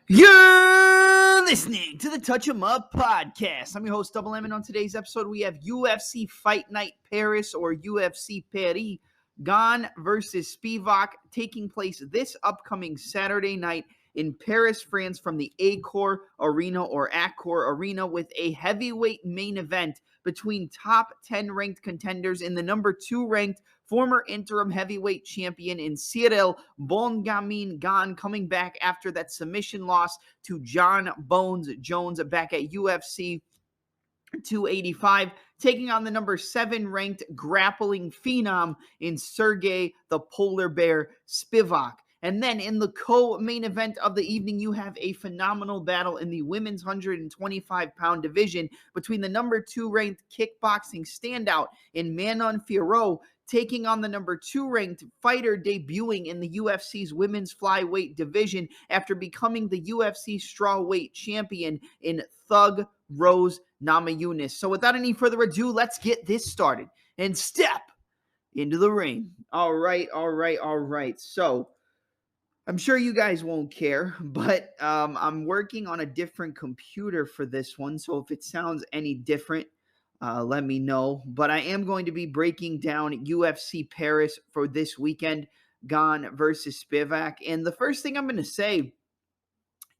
You're listening to the Touch 'em Up podcast. I'm your host, Double M, and on today's episode, we have UFC Fight Night Paris, or UFC Paris, Gane versus Spivac, taking place this upcoming Saturday night in Paris, France, from the Accor Arena, or Accor Arena, with a heavyweight main event between top 10 ranked contenders in the number 2 ranked former interim heavyweight champion in Cyril Bongamin Gane, coming back after that submission loss to John Bones Jones back at UFC 285, taking on the number 7 ranked grappling phenom in Sergey the Polar Bear Spivac. And then in the co-main event of the evening, you have a phenomenal battle in the women's 125-pound division between the number 2 ranked kickboxing standout in Manon Fiorot taking on the number 2 ranked fighter debuting in the UFC's women's flyweight division after becoming the UFC strawweight champion in Thug Rose Namajunas. So without any further ado, let's get this started and step into the ring. All right. So I'm sure you guys won't care, but I'm working on a different computer for this one. So if it sounds any different, let me know. But I am going to be breaking down UFC Paris for this weekend, Gane versus Spivac. And the first thing I'm going to say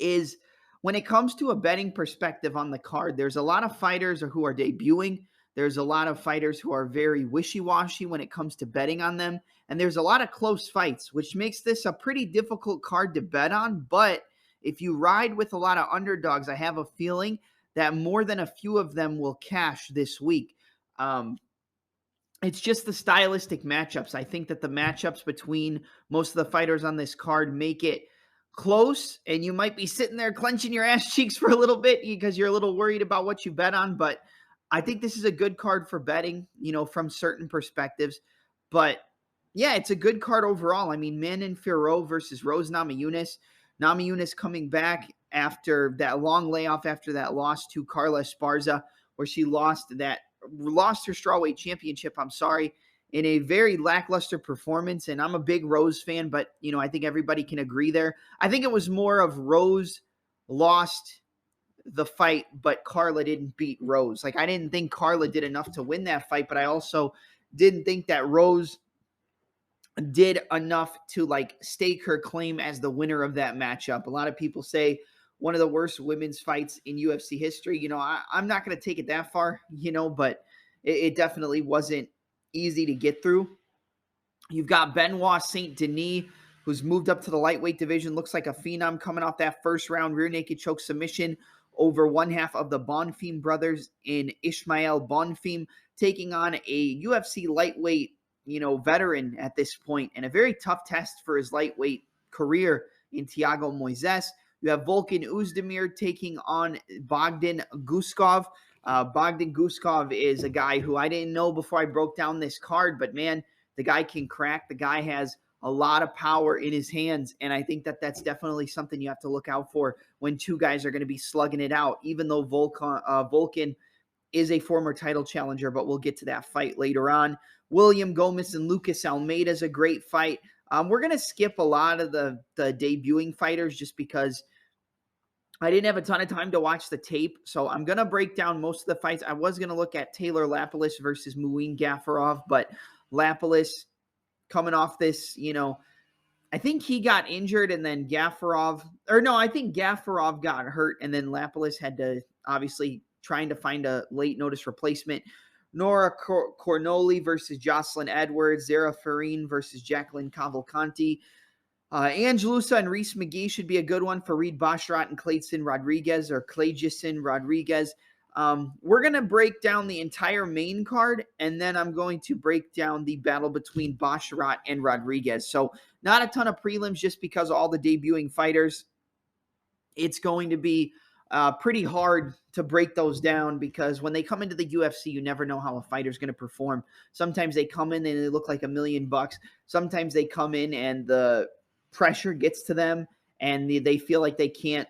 is when it comes to a betting perspective on the card, there's a lot of fighters who are debuting. There's a lot of fighters who are very wishy-washy when it comes to betting on them. And there's a lot of close fights, which makes this a pretty difficult card to bet on. But if you ride with a lot of underdogs, I have a feeling that more than a few of them will cash this week. It's just the stylistic matchups. I think that the matchups between most of the fighters on this card make it close, and you might be sitting there clenching your ass cheeks for a little bit because you're a little worried about what you bet on. But I think this is a good card for betting, from certain perspectives. But yeah, it's a good card overall. I mean, Manon Fiorot versus Rose Namajunas. Namajunas coming back after that long layoff after that loss to Carla Esparza, where she lost her strawweight championship, in a very lackluster performance. And I'm a big Rose fan, but, I think everybody can agree there. I think it was more of Rose lost the fight, but Carla didn't beat Rose. I didn't think Carla did enough to win that fight, but I also didn't think that Rose did enough to stake her claim as the winner of that matchup. A lot of people say one of the worst women's fights in UFC history. I'm not going to take it that far, but it definitely wasn't easy to get through. You've got Benoit St Denis, who's moved up to the lightweight division, looks like a phenom coming off that first round rear naked choke submission over one half of the Bonfim brothers in Ismael Bonfim, taking on a UFC lightweight, veteran at this point, and a very tough test for his lightweight career in Thiago Moises. You have Volkan Oezdemir taking on Bogdan Guskov. Bogdan Guskov is a guy who I didn't know before I broke down this card, but man, the guy can crack. The guy has a lot of power in his hands, and I think that that's definitely something you have to look out for when two guys are going to be slugging it out, even though Volkan is a former title challenger, but we'll get to that fight later on. William Gomez and Lucas Almeida is a great fight. We're going to skip a lot of the debuting fighters just because I didn't have a ton of time to watch the tape, so I'm going to break down most of the fights. I was going to look at Taylor Lapilus versus Muin Gafarov, but Lapilus coming off this, I think he got injured and then I think Gafarov got hurt and then Lapilus had to obviously trying to find a late notice replacement. Nora Cornoli versus Jocelyn Edwards, Zara Farine versus Jacqueline Cavalcanti. Angelusa and Reese McGee should be a good one for Reed Basharat and Clayton Rodriguez or Clayjason Rodriguez. We're going to break down the entire main card, and then I'm going to break down the battle between Basharat and Rodriguez. So not a ton of prelims just because of all the debuting fighters. It's going to be pretty hard to break those down because when they come into the UFC, you never know how a fighter's going to perform. Sometimes they come in and they look like $1 million. Sometimes they come in and the pressure gets to them and they feel like they can't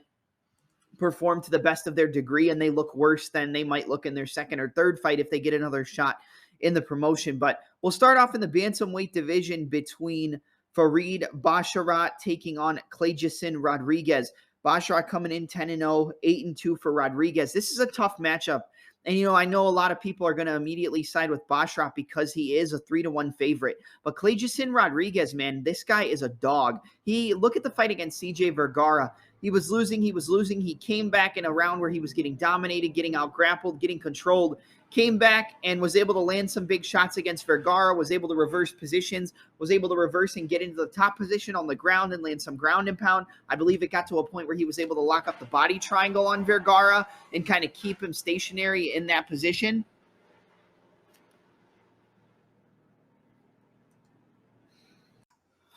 perform to the best of their degree and they look worse than they might look in their second or third fight if they get another shot in the promotion. But we'll start off in the bantamweight division between Farid Basharat taking on Clayjason Rodriguez. Basharat coming in 10-0, 8-2 for Rodriguez. This is a tough matchup. And, I know a lot of people are going to immediately side with Basharat because he is a 3-1 favorite. But Clejusin Rodriguez, man, this guy is a dog. Look at the fight against CJ Vergara. He was losing. He came back in a round where he was getting dominated, getting out grappled, getting controlled. Came back and was able to land some big shots against Vergara, was able to reverse positions, was able to reverse and get into the top position on the ground and land some ground and pound. I believe it got to a point where he was able to lock up the body triangle on Vergara and kind of keep him stationary in that position.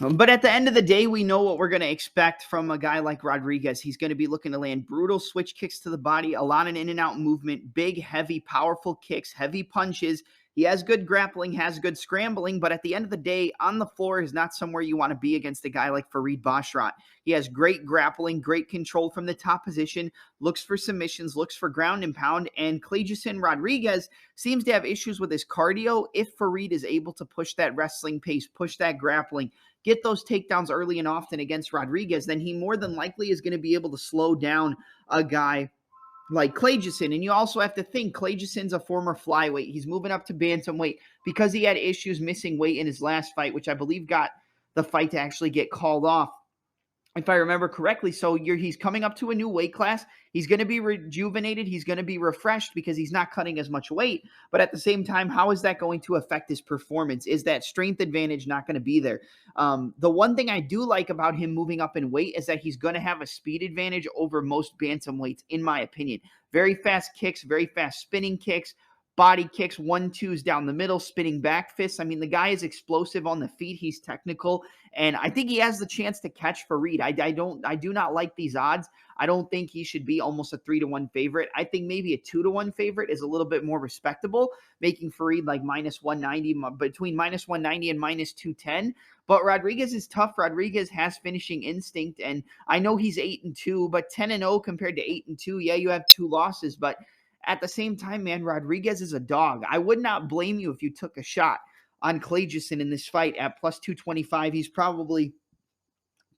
But at the end of the day, we know what we're going to expect from a guy like Rodriguez. He's going to be looking to land brutal switch kicks to the body, a lot of in and out movement, big, heavy, powerful kicks, heavy punches. He has good grappling, has good scrambling, but at the end of the day, on the floor is not somewhere you want to be against a guy like Farid Basharat. He has great grappling, great control from the top position, looks for submissions, looks for ground and pound, and Clejusin Rodriguez seems to have issues with his cardio. If Farid is able to push that wrestling pace, push that grappling, get those takedowns early and often against Rodriguez, then he more than likely is going to be able to slow down a guy like Clejusin. And you also have to think Clejusin's a former flyweight. He's moving up to bantamweight because he had issues missing weight in his last fight, which I believe got the fight to actually get called off, if I remember correctly. So he's coming up to a new weight class. He's going to be rejuvenated. He's going to be refreshed because he's not cutting as much weight. But at the same time, how is that going to affect his performance? Is that strength advantage not going to be there? The one thing I do like about him moving up in weight is that he's going to have a speed advantage over most bantamweights, in my opinion. Very fast kicks, very fast spinning kicks, body kicks, 1-2s down the middle, spinning back fists. I mean, the guy is explosive on the feet. He's technical, and I think he has the chance to catch Farid. I do not like these odds. I don't think he should be almost a 3-1 favorite. I think maybe a 2-1 favorite is a little bit more respectable, making Farid like -190, between -190 and -210. But Rodriguez is tough. Rodriguez has finishing instinct, and I know he's 8-2, but 10-0 compared to 8-2. Yeah, you have 2 losses, but at the same time, man, Rodriguez is a dog. I would not blame you if you took a shot on Clejusin in this fight at +225. He's probably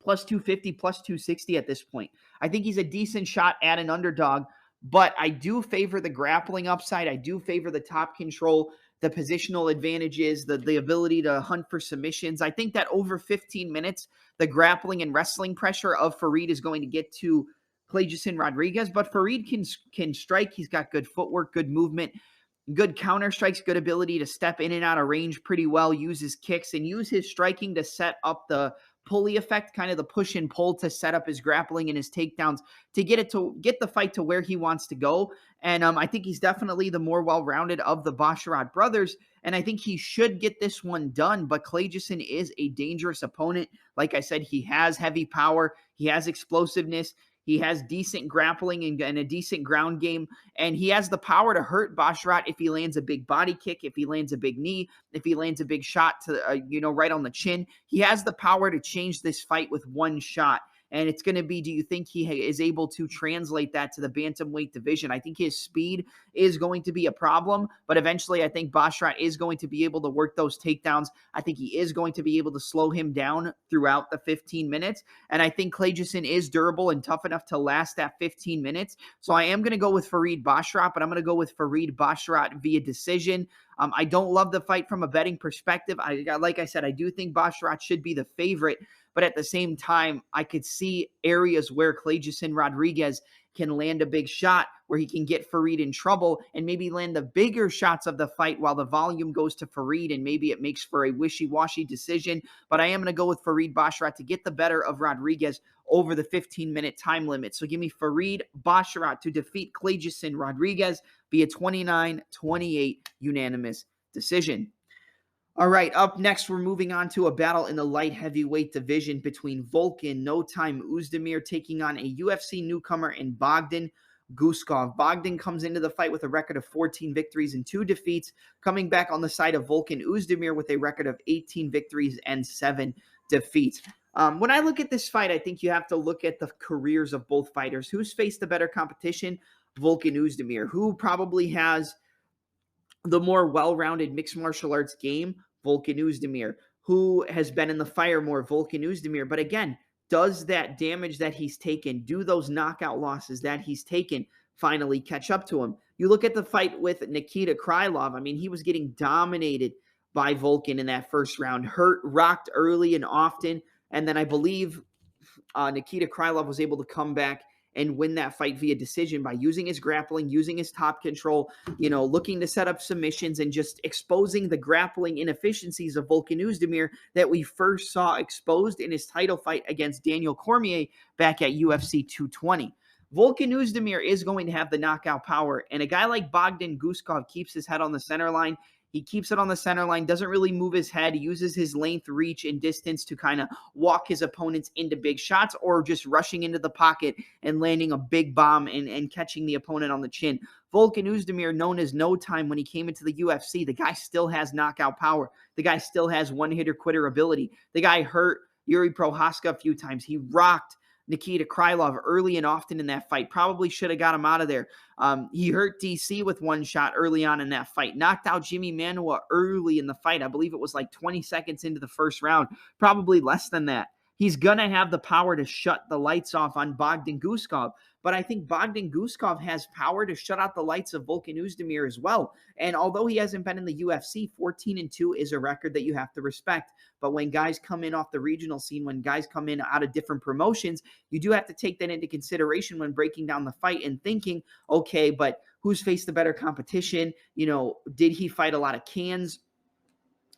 +250, +260 at this point. I think he's a decent shot at an underdog, but I do favor the grappling upside. I do favor the top control, the positional advantages, the ability to hunt for submissions. I think that over 15 minutes, the grappling and wrestling pressure of Farid is going to get to Clejusin Rodriguez, but Farid can strike. He's got good footwork, good movement, good counter strikes, good ability to step in and out of range pretty well, use his kicks, and use his striking to set up the pulley effect, kind of the push and pull to set up his grappling and his takedowns to get the fight to where he wants to go. And I think he's definitely the more well-rounded of the Basharat brothers, and I think he should get this one done. But Clejusin is a dangerous opponent. Like I said, he has heavy power, he has explosiveness, he has decent grappling and a decent ground game, and he has the power to hurt Basharat if he lands a big body kick, if he lands a big knee, if he lands a big shot to right on the chin. He has the power to change this fight with one shot. And it's going to be, do you think he is able to translate that to the bantamweight division? I think his speed is going to be a problem, but eventually I think Basharat is going to be able to work those takedowns. I think he is going to be able to slow him down throughout the 15 minutes. And I think Clejusin is durable and tough enough to last that 15 minutes. So I am going to go with Farid Basharat, but I'm going to go with Farid Basharat via decision. I don't love the fight from a betting perspective. Like I said, I do think Basharat should be the favorite, but at the same time, I could see areas where Clejusin Rodriguez can land a big shot, where he can get Farid in trouble and maybe land the bigger shots of the fight while the volume goes to Farid, and maybe it makes for a wishy-washy decision. But I am going to go with Farid Basharat to get the better of Rodriguez over the 15-minute time limit. So give me Farid Basharat to defeat Clejusin Rodriguez via 29-28 unanimous decision. All right, up next, we're moving on to a battle in the light heavyweight division between Volkan No Time Oezdemir taking on a UFC newcomer in Bogdan Guskov. Bogdan comes into the fight with a record of 14 victories and 2 defeats, coming back on the side of Volkan Oezdemir with a record of 18 victories and 7 defeats. When I look at this fight, I think you have to look at the careers of both fighters. Who's faced the better competition? Volkan Oezdemir. Who probably has the more well-rounded mixed martial arts game? Volkan Oezdemir. Who has been in the fire more? Volkan Oezdemir. But again, does that damage that he's taken, do those knockout losses that he's taken finally catch up to him? You look at the fight with Nikita Krylov. I mean, he was getting dominated by Volkan in that first round, hurt, rocked early and often. And then I believe Nikita Krylov was able to come back and win that fight via decision by using his grappling, using his top control, looking to set up submissions and just exposing the grappling inefficiencies of Volkan Oezdemir that we first saw exposed in his title fight against Daniel Cormier back at UFC 220. Volkan Oezdemir is going to have the knockout power, and a guy like Bogdan Guskov keeps his head on the center line. He keeps it on the center line, doesn't really move his head. He uses his length, reach, and distance to kind of walk his opponents into big shots or just rushing into the pocket and landing a big bomb and catching the opponent on the chin. Volkan Oezdemir, known as No Time when he came into the UFC, the guy still has knockout power. The guy still has one-hitter quitter ability. The guy hurt Yuri Prohaska a few times. He rocked Nikita Krylov early and often in that fight. Probably should have got him out of there. He hurt DC with one shot early on in that fight. Knocked out Jimmy Manuwa early in the fight. I believe it was like 20 seconds into the first round. Probably less than that. He's going to have the power to shut the lights off on Bogdan Guskov. But I think Bogdan Guskov has power to shut out the lights of Volkan Oezdemir as well. And although he hasn't been in the UFC, 14-2 is a record that you have to respect. But when guys come in off the regional scene, when guys come in out of different promotions, you do have to take that into consideration when breaking down the fight and thinking, okay, but who's faced the better competition? Did he fight a lot of cans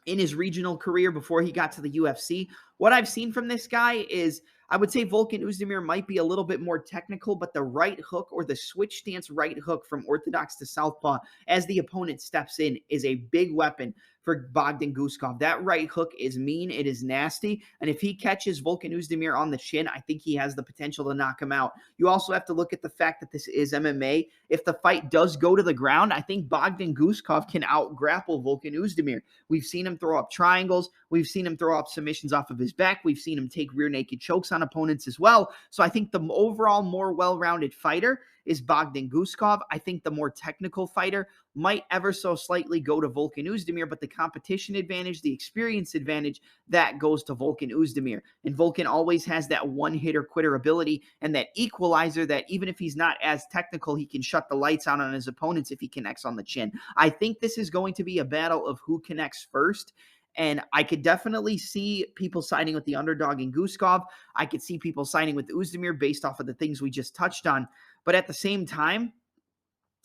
in his regional career before he got to the UFC? What I've seen from this guy is, I would say Volkan Oezdemir might be a little bit more technical, but the right hook or the switch stance right hook from orthodox to southpaw as the opponent steps in is a big weapon for Bogdan Guskov. That right hook is mean. It is nasty. And if he catches Volkan Oezdemir on the chin, I think he has the potential to knock him out. You also have to look at the fact that this is MMA. If the fight does go to the ground, I think Bogdan Guskov can out-grapple Volkan Oezdemir. We've seen him throw up triangles. We've seen him throw up submissions off of his back. We've seen him take rear naked chokes on opponents as well. So I think the overall more well-rounded fighter is Bogdan Guskov. I think the more technical fighter might ever so slightly go to Volkan Oezdemir, but the competition advantage, the experience advantage, that goes to Volkan Oezdemir. And Volkan always has that one-hitter quitter ability and that equalizer that even if he's not as technical, he can shut the lights out on his opponents if he connects on the chin. I think this is going to be a battle of who connects first. And I could definitely see people siding with the underdog in Guskov. I could see people siding with Oezdemir based off of the things we just touched on. But at the same time,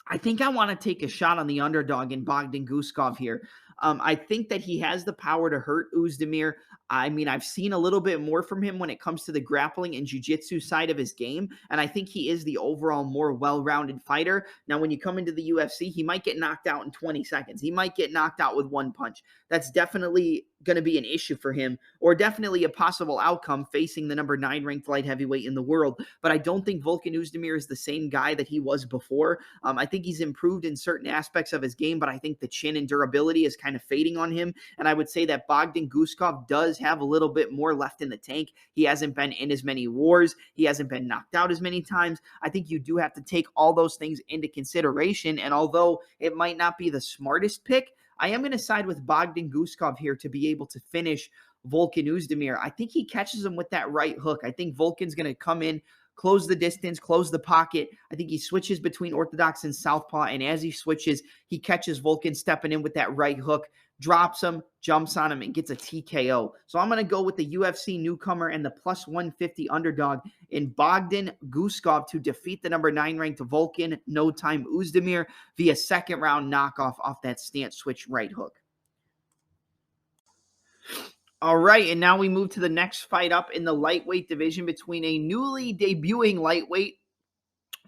I think I want to take a shot on the underdog in Bogdan Guskov here. I think that he has the power to hurt Oezdemir. I mean, I've seen a little bit more from him when it comes to the grappling and jiu-jitsu side of his game, and I think he is the overall more well-rounded fighter. Now, when you come into the UFC, he might get knocked out in 20 seconds. He might get knocked out with one punch. That's definitely going to be an issue for him, or definitely a possible outcome facing the number 9 ranked light heavyweight in the world. But I don't think Volkan Oezdemir is the same guy that he was before. I think he's improved in certain aspects of his game, but I think the chin and durability is kind of fading on him. And I would say that Bogdan Guskov does have a little bit more left in the tank. He hasn't been in as many wars. He hasn't been knocked out as many times. I think you do have to take all those things into consideration. And although it might not be the smartest pick, I am going to side with Bogdan Guskov here to be able to finish Volkan Oezdemir. I think he catches him with that right hook. I think Volkan's going to come in, close the distance, close the pocket. I think he switches between orthodox and southpaw, and as he switches, he catches Volkan stepping in with that right hook, drops him, jumps on him, and gets a TKO. So I'm going to go with the UFC newcomer and the plus 150 underdog in Bogdan Guskov to defeat the number 9 ranked Volkan No Time Oezdemir via second round knockoff off that stance switch right hook. All right, and now we move to the next fight up in the lightweight division between a newly debuting lightweight,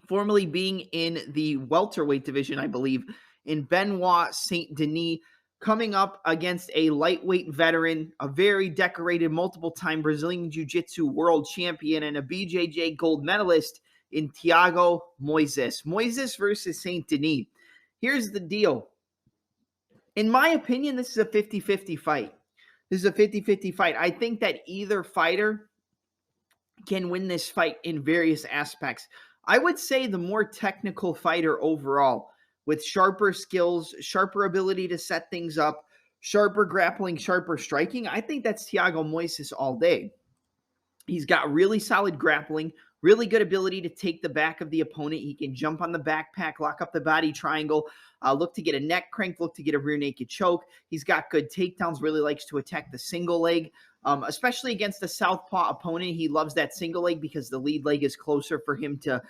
formerly being in the welterweight division, I believe, in Benoit St Denis, coming up against a lightweight veteran, a very decorated multiple-time Brazilian Jiu-Jitsu world champion, and a BJJ gold medalist in Thiago Moises. Moises versus St Denis. Here's the deal. In my opinion, this is a 50-50 fight. This is a 50-50 fight. I think that either fighter can win this fight in various aspects. I would say the more technical fighter overall, with sharper skills, sharper ability to set things up, sharper grappling, sharper striking, I think that's Thiago Moises all day. He's got really solid grappling, really good ability to take the back of the opponent. He can jump on the backpack, lock up the body triangle, look to get a neck crank, look to get a rear naked choke. He's got good takedowns, really likes to attack the single leg, especially against a southpaw opponent. He loves that single leg because the lead leg is closer for him to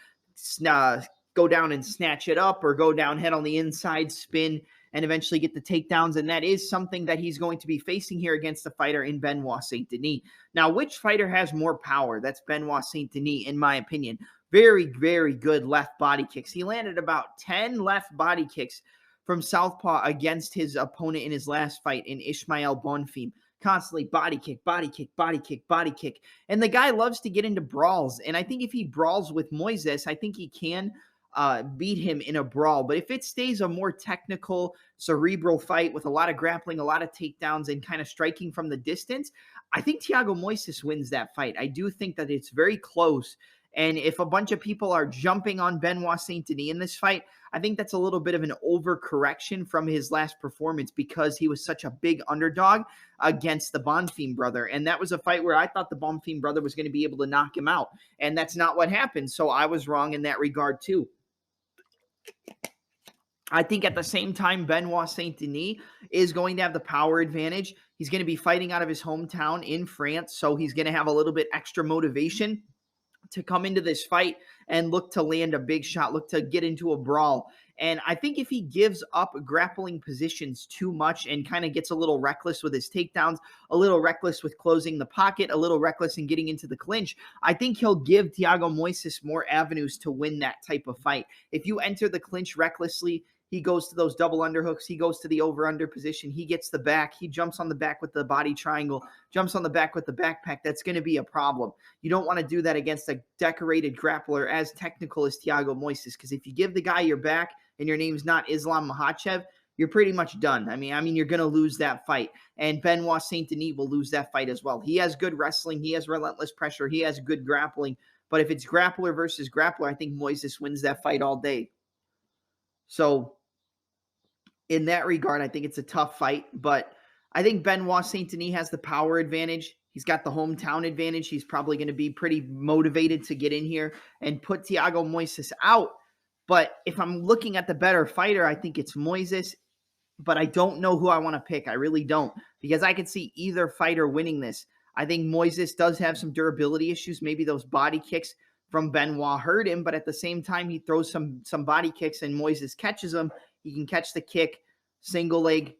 go down and snatch it up, or go down head on the inside, spin, and eventually get the takedowns. And that is something that he's going to be facing here against the fighter in Benoit St Denis. Now, which fighter has more power? That's Benoit St Denis, in my opinion. Very, very good left body kicks. He landed about 10 left body kicks from southpaw against his opponent in his last fight, in Ismael Bonfim. Constantly body kick, body kick, body kick, body kick. And the guy loves to get into brawls. And I think if he brawls with Moises, I think he can beat him in a brawl. But if it stays a more technical, cerebral fight with a lot of grappling, a lot of takedowns, and kind of striking from the distance, I think Thiago Moises wins that fight. I do think that it's very close. And if a bunch of people are jumping on Benoit St Denis in this fight, I think that's a little bit of an overcorrection from his last performance, because he was such a big underdog against the Bonfim brother. And that was a fight where I thought the Bonfim brother was going to be able to knock him out. And that's not what happened. So I was wrong in that regard too. I think at the same time, Benoit St Denis is going to have the power advantage. He's going to be fighting out of his hometown in France, so he's going to have a little bit extra motivation to come into this fight and look to land a big shot, look to get into a brawl. And I think if he gives up grappling positions too much and kind of gets a little reckless with his takedowns, a little reckless with closing the pocket, a little reckless in getting into the clinch, I think he'll give Thiago Moises more avenues to win that type of fight. If you enter the clinch recklessly, he goes to those double underhooks. He goes to the over-under position. He gets the back. He jumps on the back with the body triangle, jumps on the back with the backpack. That's going to be a problem. You don't want to do that against a decorated grappler as technical as Thiago Moises, because if you give the guy your back and your name's not Islam Makhachev, you're pretty much done. I mean, you're going to lose that fight. And Benoit St Denis will lose that fight as well. He has good wrestling. He has relentless pressure. He has good grappling. But if it's grappler versus grappler, I think Moises wins that fight all day. So in that regard, I think it's a tough fight, but I think Benoit St Denis has the power advantage. He's got the hometown advantage. He's probably going to be pretty motivated to get in here and put Thiago Moises out. But if I'm looking at the better fighter, I think it's Moises, but I don't know who I want to pick. I really don't, because I could see either fighter winning this. I think Moises does have some durability issues. Maybe those body kicks from Benoit hurt him, but at the same time, he throws some body kicks and Moises catches them. He can catch the kick, single leg,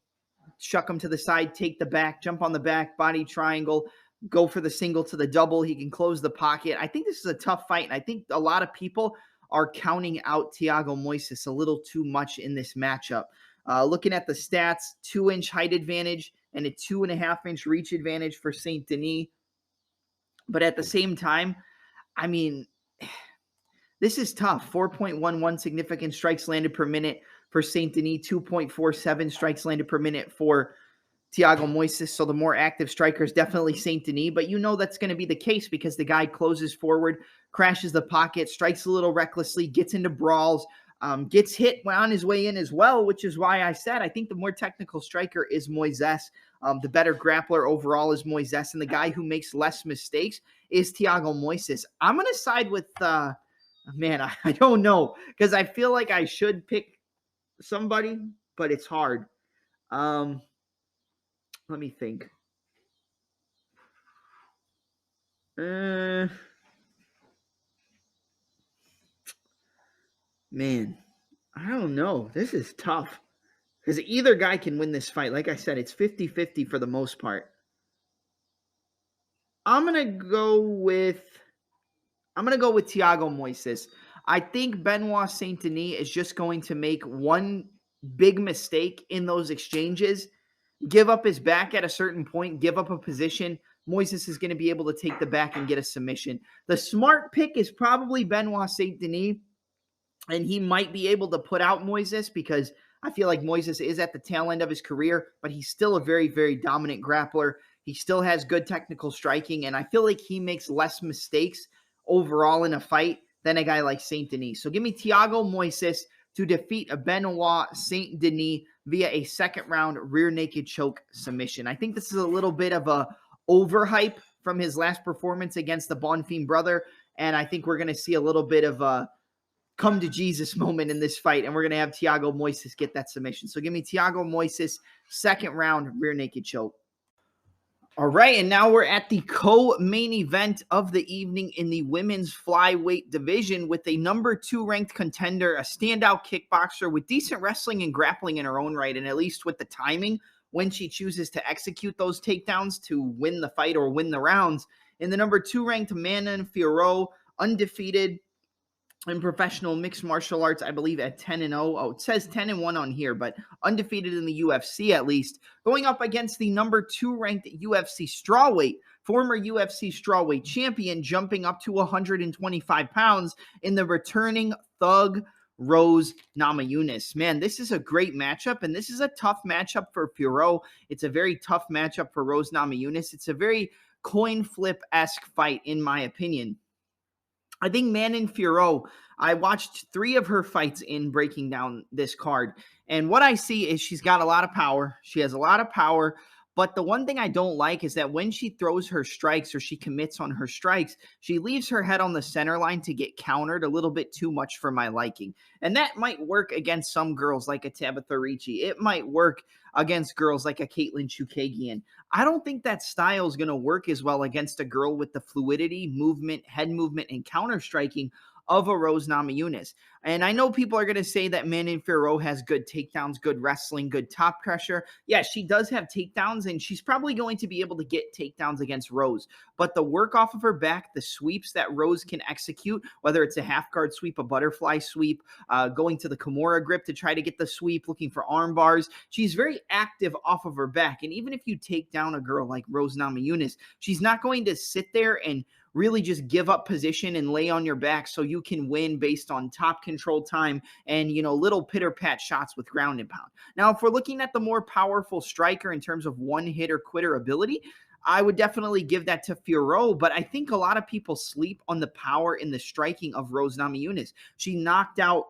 shuck him to the side, take the back, jump on the back, body triangle, go for the single to the double. He can close the pocket. I think this is a tough fight, and I think a lot of people are counting out Thiago Moises a little too much in this matchup. Looking at the stats, 2-inch height advantage and a 2.5-inch reach advantage for St Denis. But at the same time, I mean, this is tough. 4.11 significant strikes landed per minute for St Denis, 2.47 strikes landed per minute for Thiago Moises. So the more active striker is definitely St Denis, but you know that's going to be the case because the guy closes forward, crashes the pocket, strikes a little recklessly, gets into brawls, gets hit on his way in as well, which is why I said I think the more technical striker is Moises. The better grappler overall is Moises, and the guy who makes less mistakes is Thiago Moises. I'm going to side with, man, I don't know, because I feel like I should pick somebody, but it's hard. Let me think. Man, I don't know. This is tough because either guy can win this fight. Like I said, it's 50-50 for the most part. I'm going to go with Thiago Moises. I think Benoit St Denis is just going to make one big mistake in those exchanges, give up his back at a certain point, give up a position. Moises is going to be able to take the back and get a submission. The smart pick is probably Benoit St Denis, and he might be able to put out Moises because I feel like Moises is at the tail end of his career, but he's still a very, very dominant grappler. He still has good technical striking, and I feel like he makes less mistakes overall in a fight than a guy like St Denis. So give me Thiago Moises to defeat a Benoit St Denis via a second round rear naked choke submission. I think this is a little bit of a overhype from his last performance against the Bonfim brother. And I think we're going to see a little bit of a come to Jesus moment in this fight. And we're going to have Thiago Moises get that submission. So give me Thiago Moises, second round, rear naked choke. All right, and now we're at the co-main event of the evening in the women's flyweight division with a number 2 ranked contender, a standout kickboxer with decent wrestling and grappling in her own right, and at least with the timing when she chooses to execute those takedowns to win the fight or win the rounds. In the number 2 ranked Manon Fiorot, undefeated in professional mixed martial arts, I believe at 10-0. Oh, it says 10-1 on here, but undefeated in the UFC at least. Going up against the number 2 ranked UFC strawweight, former UFC strawweight champion, jumping up to 125 pounds in the returning thug Rose Namajunas. Man, this is a great matchup, and this is a tough matchup for Fiorot. It's a very tough matchup for Rose Namajunas. It's a very coin flip-esque fight, in my opinion. I think Manon Fiorot, I watched 3 of her fights in breaking down this card. And what I see is she's got a lot of power. She has a lot of power. But the one thing I don't like is that when she throws her strikes or she commits on her strikes, she leaves her head on the center line to get countered a little bit too much for my liking. And that might work against some girls like a Tabitha Ricci. It might work against girls like a Caitlin Chookagian. I don't think that style is going to work as well against a girl with the fluidity, movement, head movement, and counter striking of a Rose Namajunas. And I know people are going to say that Manon Fiorot has good takedowns, good wrestling, good top pressure. Yeah, she does have takedowns, and she's probably going to be able to get takedowns against Rose. But the work off of her back, the sweeps that Rose can execute, whether it's a half guard sweep, a butterfly sweep, going to the Kimura grip to try to get the sweep, looking for arm bars, she's very active off of her back. And even if you take down a girl like Rose Namajunas, she's not going to sit there and really just give up position and lay on your back so you can win based on top control time and, little pitter-pat shots with ground and pound. Now, if we're looking at the more powerful striker in terms of one-hitter quitter ability, I would definitely give that to Fiorot, but I think a lot of people sleep on the power in the striking of Rose Namajunas. She knocked out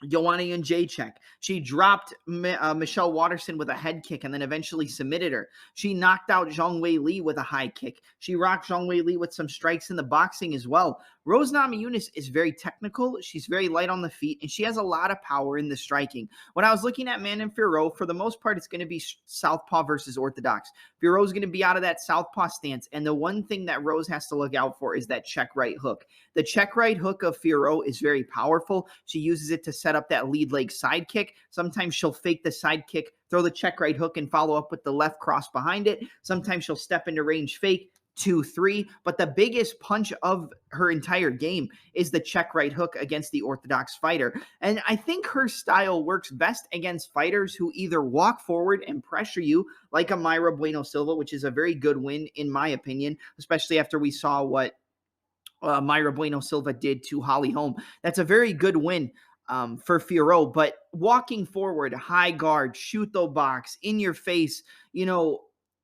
Joanna Jędrzejczyk. She dropped Michelle Waterson with a head kick and then eventually submitted her. She knocked out Zhang Wei Li with a high kick. She rocked Zhang Wei Li with some strikes in the boxing as well. Rose Namajunas is very technical. She's very light on the feet, and she has a lot of power in the striking. When I was looking at Manon Fiorot, for the most part, it's going to be southpaw versus orthodox. Fiorot's going to be out of that southpaw stance, and the one thing that Rose has to look out for is that check right hook. The check right hook of Fiorot is very powerful. She uses it to set up that lead leg side kick. Sometimes she'll fake the side kick, throw the check right hook, and follow up with the left cross behind it. Sometimes she'll step into range fake, 2-3, but the biggest punch of her entire game is the check right hook against the orthodox fighter. And I think her style works best against fighters who either walk forward and pressure you, like a Mayra Bueno Silva, which is a very good win in my opinion, especially after we saw what Mayra Bueno Silva did to Holly Holm. That's a very good win for Fiorot, but walking forward, high guard, shoot the box, in your face,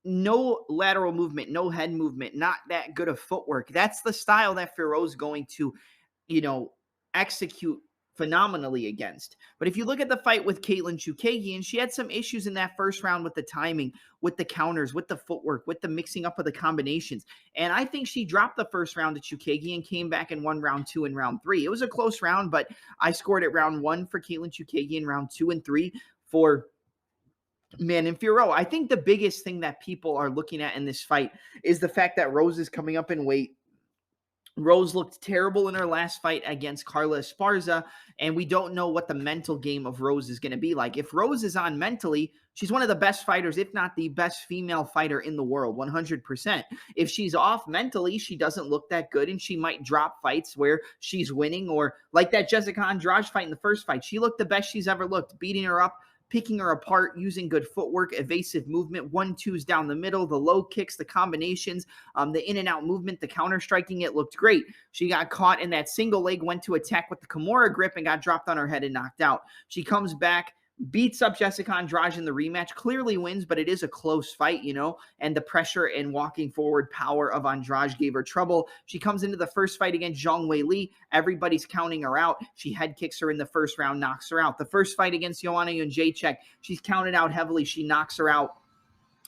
no lateral movement, no head movement, not that good of footwork. That's the style that Fiorot's going to, execute phenomenally against. But if you look at the fight with Caitlin Chookagian, she had some issues in that first round with the timing, with the counters, with the footwork, with the mixing up of the combinations. And I think she dropped the first round to Chookagian, came back and won round 2 and round 3. It was a close round, but I scored it round 1 for Caitlin Chookagian, round 2 and 3 for Manon Fiorot. I think the biggest thing that people are looking at in this fight is the fact that Rose is coming up in weight. Rose looked terrible in her last fight against Carla Esparza, and we don't know what the mental game of Rose is going to be like. If Rose is on mentally, she's one of the best fighters, if not the best female fighter in the world, 100%. If she's off mentally, she doesn't look that good, and she might drop fights where she's winning, or like that Jessica Andrade fight in the first fight. She looked the best she's ever looked, beating her up, picking her apart, using good footwork, evasive movement, 1-2s down the middle, the low kicks, the combinations, the in and out movement, the counter striking. It looked great. She got caught in that single leg, went to attack with the Kimura grip and got dropped on her head and knocked out. She comes back, beats up Jessica Andrade in the rematch, clearly wins, but it is a close fight, and the pressure and walking forward power of Andrade gave her trouble. She comes into the first fight against Zhang Wei Li. Everybody's counting her out. She head kicks her in the first round, knocks her out. The first fight against Joanna Jędrzejczyk, she's counted out heavily. She knocks her out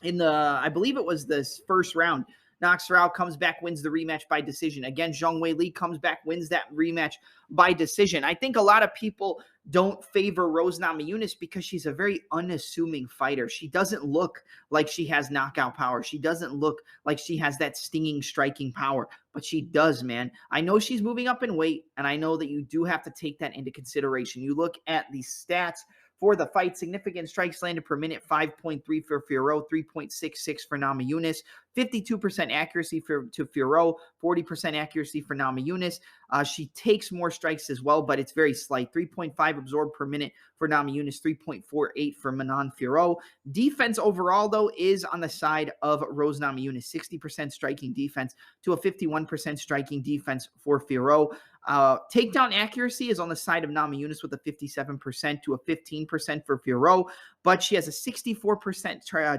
in I believe it was this first round. knocks her out, comes back, wins the rematch by decision. Again, Zhang Weili comes back, wins that rematch by decision. I think a lot of people don't favor Rose Namajunas because she's a very unassuming fighter. She doesn't look like she has knockout power. She doesn't look like she has that stinging, striking power, but she does, man. I know she's moving up in weight, and I know that you do have to take that into consideration. You look at the stats for the fight: significant strikes landed per minute, 5.3 for Fiorot, 3.66 for Namajunas, 52% accuracy to Fiorot, 40% accuracy for Namajunas. She takes more strikes as well, but it's very slight. 3.5 absorbed per minute for Namajunas, 3.48 for Manon Fiorot. Defense overall, though, is on the side of Rose Namajunas. 60% striking defense to a 51% striking defense for Fiorot. Takedown accuracy is on the side of Namajunas with a 57% to a 15% for Fiorot, but she has a 64%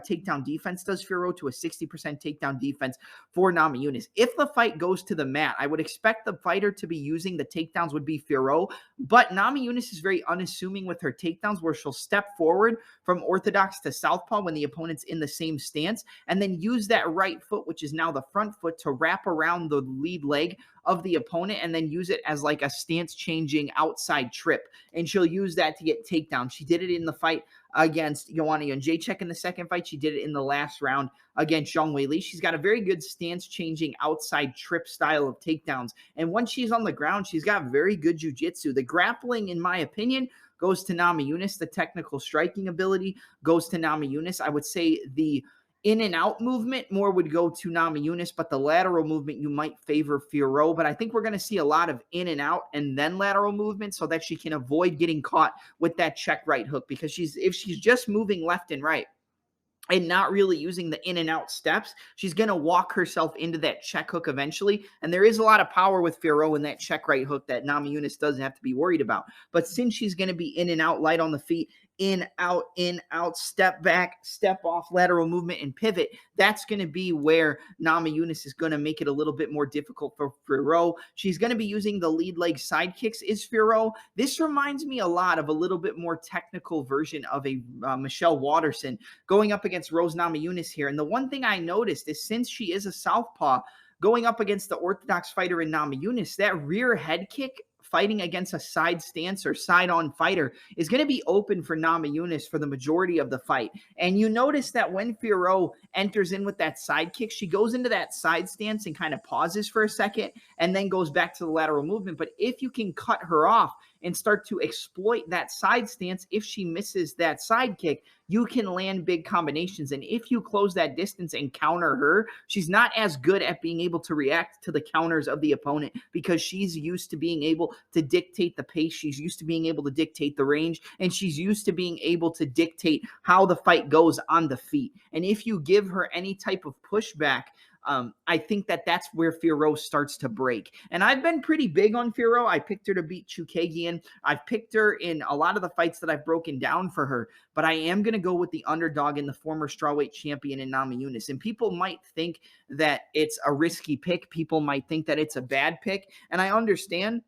takedown defense, does Fiorot, to a 60% takedown defense for Namajunas. If the fight goes to the mat, I would expect the fighter to be using the takedowns would be Fiorot, but Namajunas is very unassuming with her takedowns, where she'll step forward from orthodox to southpaw when the opponent's in the same stance, and then use that right foot, which is now the front foot, to wrap around the lead leg of the opponent and then use it as like a stance changing outside trip. And she'll use that to get takedown. She did it in the fight against Joanna Jędrzejczyk in the second fight. She did it in the last round against Zhang Weili. She's got a very good stance changing outside trip style of takedowns. And once she's on the ground, she's got very good jiu-jitsu. The grappling, in my opinion, goes to Namajunas. The technical striking ability goes to Namajunas. I would say the in and out movement more would go to Namajunas, but the lateral movement you might favor Fiorot. But I think we're going to see a lot of in and out and then lateral movement so that she can avoid getting caught with that check right hook, because if she's just moving left and right and not really using the in and out steps, she's going to walk herself into that check hook eventually. And there is a lot of power with Fiorot in that check right hook that Namajunas doesn't have to be worried about. But since she's going to be in and out, light on the feet, in, out, step back, step off, lateral movement, and pivot, that's going to be where Namajunas is going to make it a little bit more difficult for Fiorot. She's going to be using the lead leg side kicks, is Fiorot. This reminds me a lot of a little bit more technical version of a Michelle Waterson going up against Rose Namajunas here. And the one thing I noticed is, since she is a southpaw, going up against the orthodox fighter in Namajunas, that rear head kick fighting against a side stance or side-on fighter is going to be open for Namajunas for the majority of the fight. And you notice that when Fiorot enters in with that side kick, she goes into that side stance and kind of pauses for a second and then goes back to the lateral movement. But if you can cut her off and start to exploit that side stance, if she misses that side kick, you can land big combinations. And if you close that distance and counter her, she's not as good at being able to react to the counters of the opponent, because she's used to being able to dictate the pace. She's used to being able to dictate the range, and she's used to being able to dictate how the fight goes on the feet. And if you give her any type of pushback, I think that's where Fiorot starts to break. And I've been pretty big on Fiorot. I picked her to beat Chookagian. I've picked her in a lot of the fights that I've broken down for her. But I am going to go with the underdog in the former strawweight champion in Namajunas. And people might think that it's a risky pick. People might think that it's a bad pick. And I understand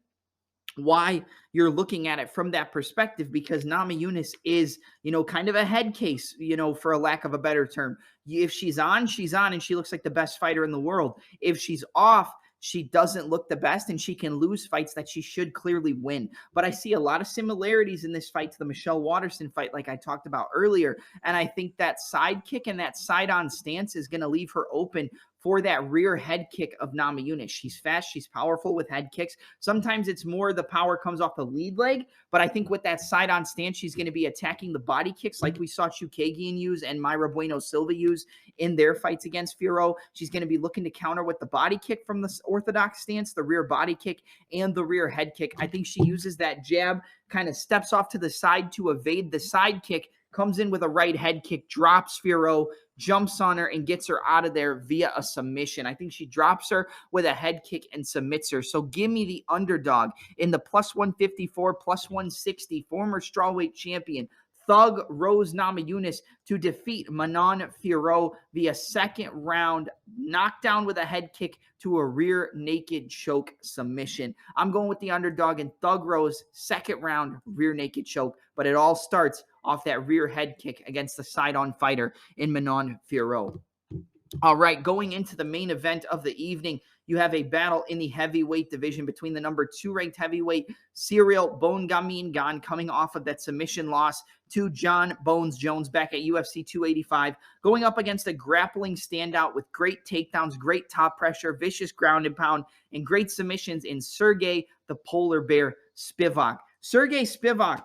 why you're looking at it from that perspective, because Namajunas is, kind of a head case, for a lack of a better term. If she's on, and she looks like the best fighter in the world. If she's off, she doesn't look the best, and she can lose fights that she should clearly win. But I see a lot of similarities in this fight to the Michelle Waterson fight, like I talked about earlier. And I think that side kick and that side-on stance is going to leave her open for that rear head kick of Namajunas. She's fast. She's powerful with head kicks. Sometimes it's more the power comes off the lead leg, but I think with that side-on stance, she's going to be attacking the body kicks like we saw Chookagian use and Mayra Bueno Silva use in their fights against Fiorot. She's going to be looking to counter with the body kick from the orthodox stance, the rear body kick, and the rear head kick. I think she uses that jab, kind of steps off to the side to evade the side kick, comes in with a right head kick, drops Fiorot, jumps on her, and gets her out of there via a submission. I think she drops her with a head kick and submits her. So give me the underdog in the plus 154, plus 160, former strawweight champion, Thug Rose Namajunas, to defeat Manon Fiorot via second round knockdown with a head kick to a rear naked choke submission. I'm going with the underdog in Thug Rose, second round rear naked choke, but it all starts off that rear head kick against the side-on fighter in Manon Fiorot. All right, going into the main event of the evening, you have a battle in the heavyweight division between the number 2 ranked heavyweight Cyril Bone Gane coming off of that submission loss to John Bones Jones back at UFC 285, going up against a grappling standout with great takedowns, great top pressure, vicious ground and pound, and great submissions in Sergey the Polar Bear Spivac. Sergey Spivac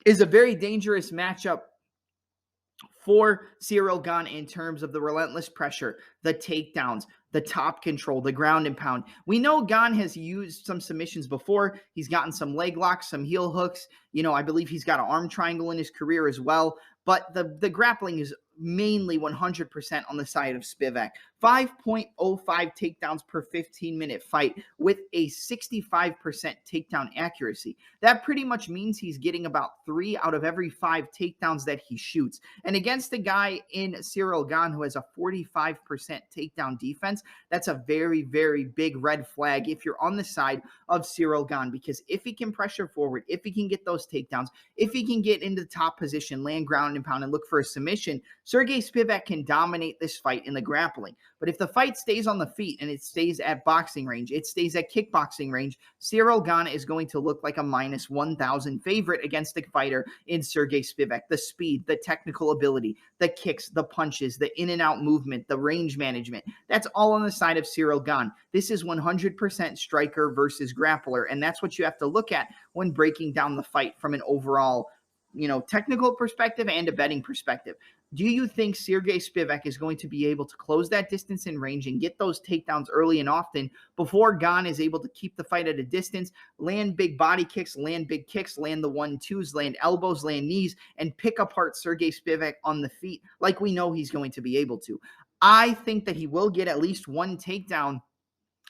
is a very dangerous matchup for Cyril Gane in terms of the relentless pressure, the takedowns, the top control, the ground and pound. We know Gane has used some submissions before. He's gotten some leg locks, some heel hooks. I believe he's got an arm triangle in his career as well. But the grappling is mainly 100% on the side of Spivac. 5.05 takedowns per 15-minute fight with a 65% takedown accuracy. That pretty much means he's getting about 3 out of every 5 takedowns that he shoots. And against a guy in Cyril Gane who has a 45% takedown defense, that's a very, very big red flag if you're on the side of Cyril Gane, because if he can pressure forward, if he can get those takedowns, if he can get into the top position, land ground and pound, and look for a submission, Sergey Spivac can dominate this fight in the grappling. But if the fight stays on the feet and it stays at boxing range, it stays at kickboxing range, Cyril Gane is going to look like a minus 1,000 favorite against the fighter in Sergey Spivac. The speed, the technical ability, the kicks, the punches, the in and out movement, the range management, that's all on the side of Cyril Gane. This is 100% striker versus grappler, and that's what you have to look at when breaking down the fight from an overall technical perspective and a betting perspective. Do you think Sergey Spivac is going to be able to close that distance in range and get those takedowns early and often before Gane is able to keep the fight at a distance, land big body kicks, land big kicks, land the 1-2s, land elbows, land knees, and pick apart Sergey Spivac on the feet like we know he's going to be able to? I think that he will get at least one takedown,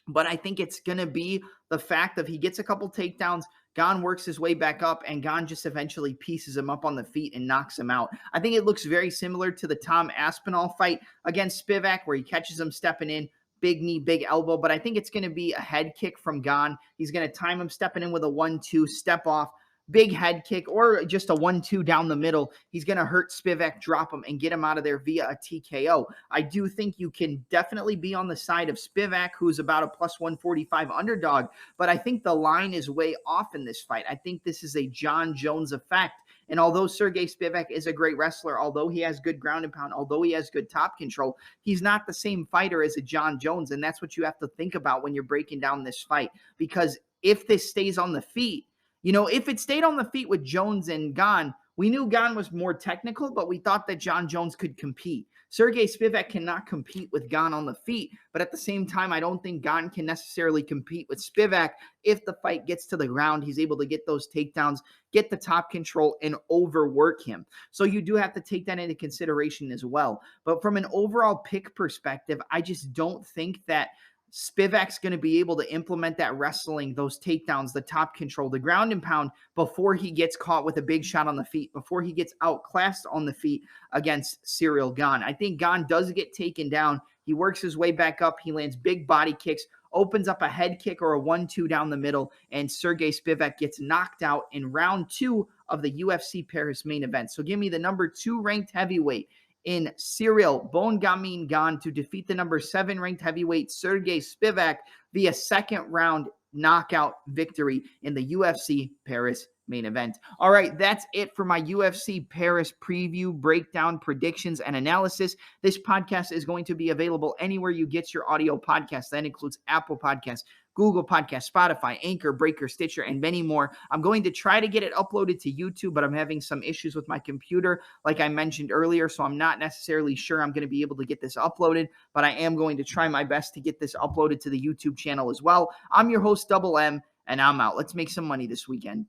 but I think it's going to be the fact that he gets a couple takedowns, Gane works his way back up, and Gane just eventually pieces him up on the feet and knocks him out. I think it looks very similar to the Tom Aspinall fight against Spivac, where he catches him stepping in, big knee, big elbow, but I think it's going to be a head kick from Gane. He's going to time him stepping in with a 1-2, step off, big head kick, or just a 1-2 down the middle. He's going to hurt Spivac, drop him, and get him out of there via a TKO. I do think you can definitely be on the side of Spivac, who's about a plus 145 underdog, but I think the line is way off in this fight. I think this is a John Jones effect. And although Sergey Spivac is a great wrestler, although he has good ground and pound, although he has good top control, he's not the same fighter as a John Jones. And that's what you have to think about when you're breaking down this fight. Because if this stays on the feet, if it stayed on the feet with Jones and Gane, we knew Gane was more technical, but we thought that John Jones could compete. Sergey Spivac cannot compete with Gane on the feet, but at the same time, I don't think Gane can necessarily compete with Spivac. If the fight gets to the ground, he's able to get those takedowns, get the top control, and overwork him. So you do have to take that into consideration as well. But from an overall pick perspective, I just don't think that Spivac's going to be able to implement that wrestling, those takedowns, the top control, the ground and pound before he gets caught with a big shot on the feet, before he gets outclassed on the feet against Cyril Gane. I think Gane does get taken down. He works his way back up. He lands big body kicks, opens up a head kick or a 1-2 down the middle, and Sergey Spivac gets knocked out in round 2 of the UFC Paris main event. So give me the number 2 ranked heavyweight in Cyril Bone Gane to defeat the number 7 ranked heavyweight Sergey Spivac via second round knockout victory in the UFC Paris main event. All right, that's it for my UFC Paris preview, breakdown, predictions, and analysis. This podcast is going to be available anywhere you get your audio podcasts. That includes Apple Podcasts, Google Podcasts, Spotify, Anchor, Breaker, Stitcher, and many more. I'm going to try to get it uploaded to YouTube, but I'm having some issues with my computer, like I mentioned earlier, so I'm not necessarily sure I'm going to be able to get this uploaded, but I am going to try my best to get this uploaded to the YouTube channel as well. I'm your host, Double M, and I'm out. Let's make some money this weekend.